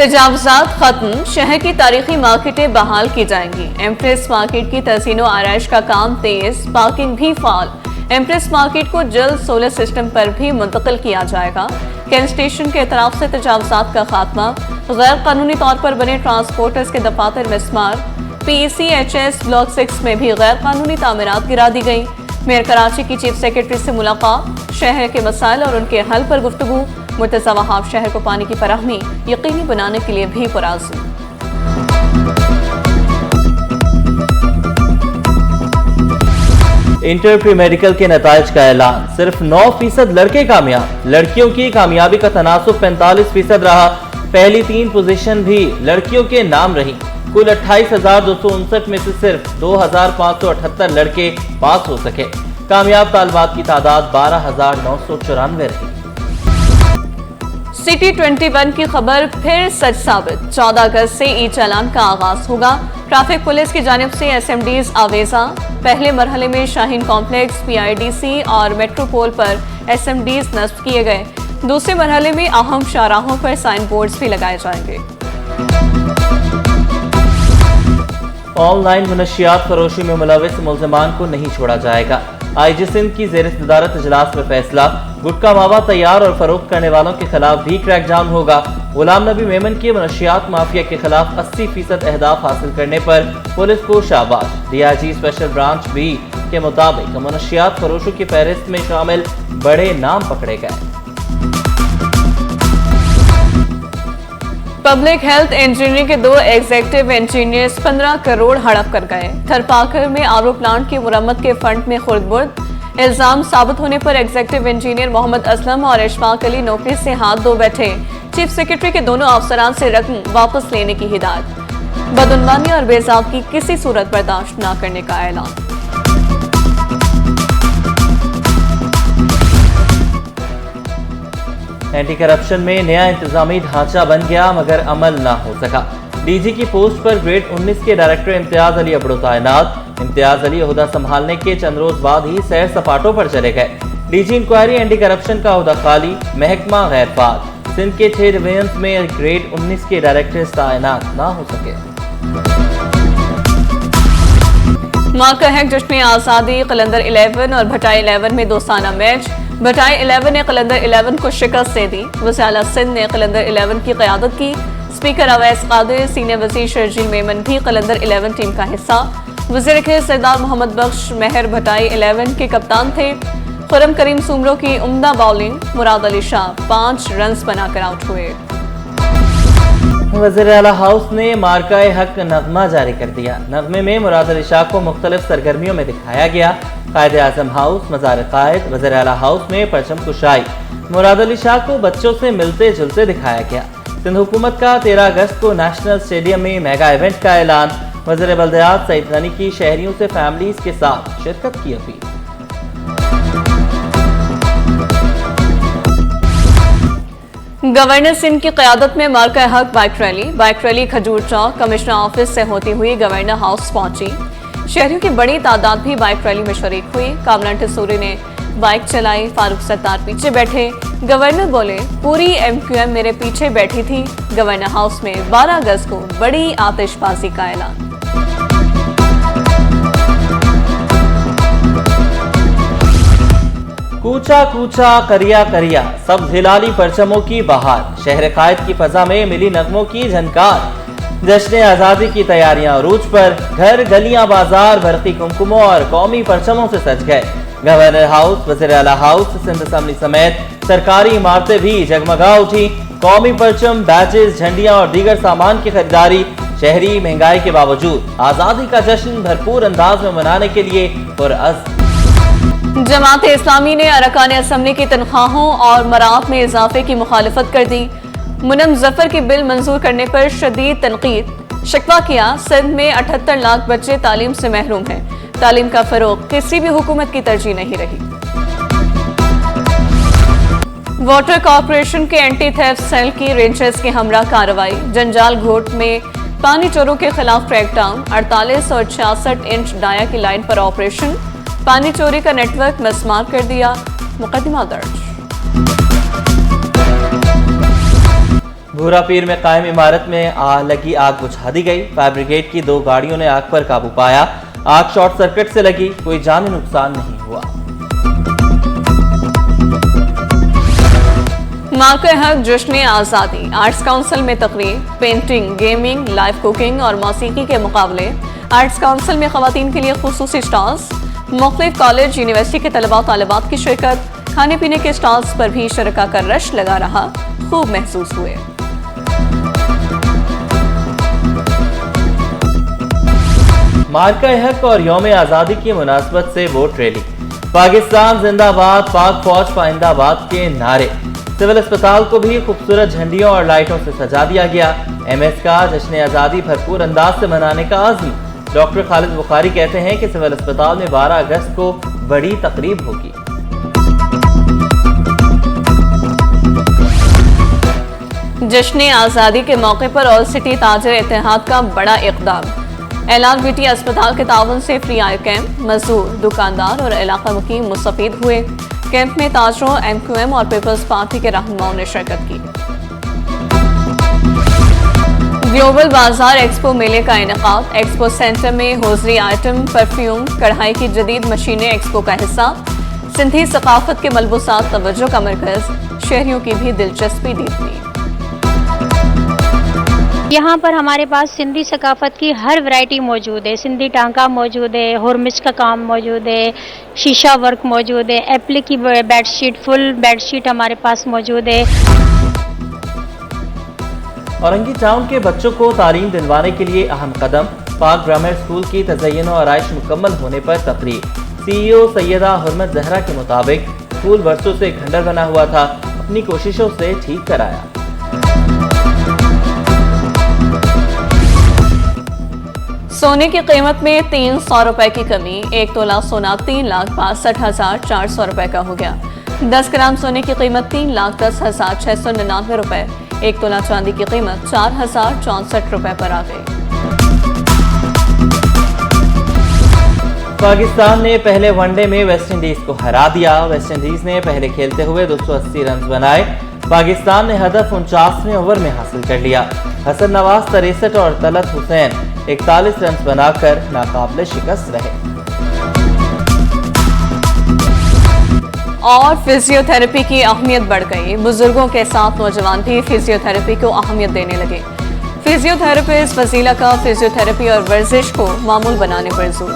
तजावुज़ात खत्म, शहर की तारीखी मार्केटें बहाल की जाएंगी। एम्प्रेस मार्केट की तहसीनो आराइश का काम तेज, पार्किंग भी फाल। एम्प्रेस मार्केट को जल्द सोलर सिस्टम पर भी मुंतकिल किया जाएगा। कैंट स्टेशन के एतराफ से तजावुज़ात का खात्मा। गैर कानूनी तौर पर बने ट्रांसपोर्टर्स के दफातर मिस्मार। PECHS ब्लॉक 6 में भी गैर कानूनी तामीरात गिरा दी गई। मेयर कराची की चीफ सेक्रेटरी से मुलाकात, शहर के मसाइल और उनके हल पर गुफ्तगू। मुर्तज़ा वहाब शहर को पानी की फराहमी यकीनी बनाने के लिए भी पुरअज़्म। इंटर प्री मेडिकल के नताइज का ऐलान, सिर्फ 9% लड़के कामयाब। लड़कियों की कामयाबी का तनासुब 45% रहा। पहली 3 पोजीशन भी लड़कियों के नाम रही। कुल 28,259 में से सिर्फ 2,578 लड़के पास हो सके। कामयाब तालिबात की तादाद 12,994 रही। सिटी 21 की खबर फिर सच साबित, 14 अगस्त से ई चालान का आगाज होगा। ट्रैफिक पुलिस की जानिब से SMDs आवेजा। पहले मरहले में शाहीन कॉम्प्लेक्स, PIDC और मेट्रोपोल पर SMDs नस्ब किए गए। दूसरे मरहले में अहम शाहराहों पर साइन बोर्ड्स भी लगाए जाएंगे। ऑनलाइन मनशियात फरोशी में मुलविस मुल्ज़िमान को नहीं छोड़ा जाएगा। IG सिंध की ज़ेर सदारत इजलास में फैसला। गुटखा मावा तैयार और फरोख्त करने वालों के खिलाफ भी क्रैकडाउन होगा। गुलाम नबी मेमन के मनशियात माफिया के खिलाफ 80% अहदाफ हासिल करने पर पुलिस को शाबाश। DIG स्पेशल ब्रांच B के मुताबिक मनशियात फरोशों की फहरिस्त में शामिल बड़े नाम पकड़े गए। पब्लिक हेल्थ इंजीनियरिंग के 2 एग्जीक्यूटिव इंजीनियर्स 15 करोड़ हड़प कर गए। थरपाकर में आरओ प्लांट की मुरम्मत के फंड में खुर्द-बुर्द। इल्जाम साबित होने पर एग्जीक्यूटिव इंजीनियर मोहम्मद असलम और इशफाक अली नौकरी से हाथ धो बैठे। चीफ सेक्रेटरी के दोनों अफसरान से रकम वापस लेने की हिदायत। बदउनवानी और बेज़ाब्ती किसी सूरत बर्दाश्त न करने का ऐलान। एंटी करप्शन में नया इंतजामी ढांचा बन गया मगर अमल ना हो सका। DG की पोस्ट पर ग्रेड 19 के डायरेक्टर इम्तियाज अली अबड़ो तैनात। इम्तियाज अली ओहदा संभालने के चंद रोज बाद ही सैर सपाटों पर चले गए। DG इंक्वायरी एंटी करप्शन का ओहदा खाली, महकमा गैर फाल। सिंध के 6 डिवीजन में ग्रेड 19 के डायरेक्टर तैनात ना हो सके। मां का हैक जश्न आज़ादी, कलंदर 11 और भटाई 11 में दोस्ताना मैच। भटाई 11 ने कलंदर 11 को शिकस्त दे दी। वज़ीर आला सिंध ने कलंदर 11 की क़यादत की। स्पीकर अवैस कादिर, सीनियर वज़ीर शर्जील मेमन भी कलंदर 11 टीम का हिस्सा। वज़ीर खेल सरदार मोहम्मद बख्श महर भटाई 11 के कप्तान थे। खुरम करीम सुमरो की उम्दा बॉलिंग, मुराद अली शाह 5 रन्स बनाकर आउट हुए। वज़ीर आला हाउस ने मार्काए हक नगमा जारी कर दिया। नगमे में मुराद अली शाह को मुख्तलिफ सरगर्मियों में दिखाया गया। कायदे आज़म हाउस, मज़ार कायद, वज़ीर आला हाउस में परचम कुशाई। मुराद अली शाह को बच्चों से मिलते जुलते दिखाया गया। सिंध हुकूमत का 13 अगस्त को नेशनल स्टेडियम में मेगा इवेंट का ऐलान। वज़ीर बल्दियात सईद गनी की शहरियों से फैमिलीज के साथ शिरकत की अपील। गवर्नर सिंध की क़यादत में मार्का हक बाइक रैली खजूर चौक कमिश्नर ऑफिस से होती हुई गवर्नर हाउस पहुंची। शहरियों की बड़ी तादाद भी बाइक रैली में शरीक हुई। कामरान टिसूरी ने बाइक चलाई, फारूक सत्तार पीछे बैठे। गवर्नर बोले, पूरी MQM मेरे पीछे बैठी थी। गवर्नर हाउस में 12 अगस्त को बड़ी आतिशबाजी का ऐलान। कूचा कूचा करिया करिया, सब हिलाली परचमों की बहार। शहर कायद की फजा में मिली नगमों की झनकार। जश्न आज़ादी की तैयारियां अरूज पर। घर गलियां बाजार बरकी कुमकुमों और कौमी परचमों से सज गए। गवर्नर हाउस, वज़ीर आला हाउस, सिंध असम्बली समेत सरकारी इमारतें भी जगमगा उठी। कौमी परचम, बैचेस, झंडियां और दीगर सामान की खरीदारी। शहरी महंगाई के बावजूद आज़ादी का जश्न भरपूर अंदाज में मनाने के लिए पुरअज़्म। जमात इस्लामी ने अरकान असम्बली की तनख्वाहों और मरात में इजाफे की मुखालिफत कर दी। मुनम जफर की बिल मंजूर करने पर शदीद तनकीद। शिकवा किया, सिंध में 78 लाख बच्चे तालीम से महरूम हैं। तालीम का फरोग किसी भी हुकूमत की तरजीह नहीं रही। वाटर कॉर्पोरेशन के एंटी थेफ्ट सेल की रेंजर्स के हमरा कार्रवाई। जंजाल घोट में पानी चोरों के खिलाफ क्रैकडाउन। 48 और 66 इंच डाया की लाइन पर ऑपरेशन। पानी चोरी का नेटवर्क मस्मार कर दिया। मुकदमा दर्ज। भूरा पीर में कायम इमारत में लगी आग बुझा दी गई। फायर ब्रिगेड की 2 गाड़ियों ने आग पर काबू पाया। आग शॉर्ट सर्किट से लगी, कोई जानी नुकसान नहीं हुआ। मार्का हक जश्न आज़ादी आर्ट्स काउंसिल में तकरीब, पेंटिंग, गेमिंग, लाइव कुकिंग और मौसीकी के मुकाबले। आर्ट्स काउंसिल में खवातीन के लिए खुसूसी स्टॉल्स, मुख्तलिफ कॉलेज यूनिवर्सिटी के तलबा और तालिबात की शिरकत। खाने पीने के स्टॉल्स पर भी शरका का रश लगा रहा, खूब महसूस हुए। मार्का हक और यौम आज़ादी की मुनासबत से वोट रैली। पाकिस्तान जिंदाबाद, पाक फौज पाइंदाबाद के नारे। सिविल अस्पताल को भी खूबसूरत झंडियों और लाइटों से सजा दिया गया। MS का जश्न आज़ादी भरपूर अंदाज से मनाने का आज़म। डॉक्टर खालिद बुखारी कहते हैं कि सिविल अस्पताल में 12 अगस्त को बड़ी तकरीब होगी। जश्न आज़ादी के मौके पर ऑल सिटी ताजर इत्तेहाद का बड़ा इक़दाम। ऐलान बीटी अस्पताल के ताउन से फ्री आई कैंप। मजदूर, दुकानदार और इलाका मुकीम मुस्तफीद हुए। कैंप में ताजरों, MQM और पीपल्स पार्टी के रहनुमाओं ने शिरकत की। ग्लोबल बाजार एक्सपो मेले का इनेकाद। एक्सपो सेंटर में होजरी आइटम, परफ्यूम, कढ़ाई की जदीद मशीनें एक्सपो का हिस्सा। सिंधी सकाफत के मलबूसात तवज्जो का मरकज। शहरियों की भी दिलचस्पी दी थी। यहाँ पर हमारे पास सिंधी सकाफत की हर वैरायटी मौजूद है। सिंधी टांका मौजूद है, हुरमिच का काम मौजूद है, शीशा वर्क मौजूद है, एप्लिक की बेडशीट, फुल बेडशीट हमारे पास मौजूद है। औरंगी टाउन के बच्चों को तालीम दिलवाने के लिए अहम कदम। पाक ग्रामर स्कूल की तज़य्युन और आराइश मुकम्मल होने पर तकरीब। CEO सैयदा हुरमत जहरा के मुताबिक स्कूल बरसों से खंडर बना हुआ था, अपनी कोशिशों से ठीक कराया। सोने की कीमत में 300 रुपए की कमी। 1 तोला सोना 3,62,400 रुपए का हो गया। 10 ग्राम सोने की कीमत 3,10,699 रुपए। 1 तोला चांदी की कीमत 4,064 रुपए पर आ गई। पाकिस्तान ने पहले वनडे में वेस्टइंडीज को हरा दिया। वेस्टइंडीज ने पहले खेलते हुए 280 रन बनाए। पाकिस्तान ने हदफ 49वें ओवर में हासिल कर लिया। हसन नवाज 63 और तलत हुसैन 41 रन बनाकर नाकाबिले शिकस्त रहे। और फिजियोथेरेपी की अहमियत बढ़ गई। बुजुर्गों के साथ नौजवान भी फिजियोथेरेपी को अहमियत देने लगे। फिजियोथेरेपिस्ट वसीला का फिजियोथेरेपी और वर्जिश को मामूल बनाने पर जोर।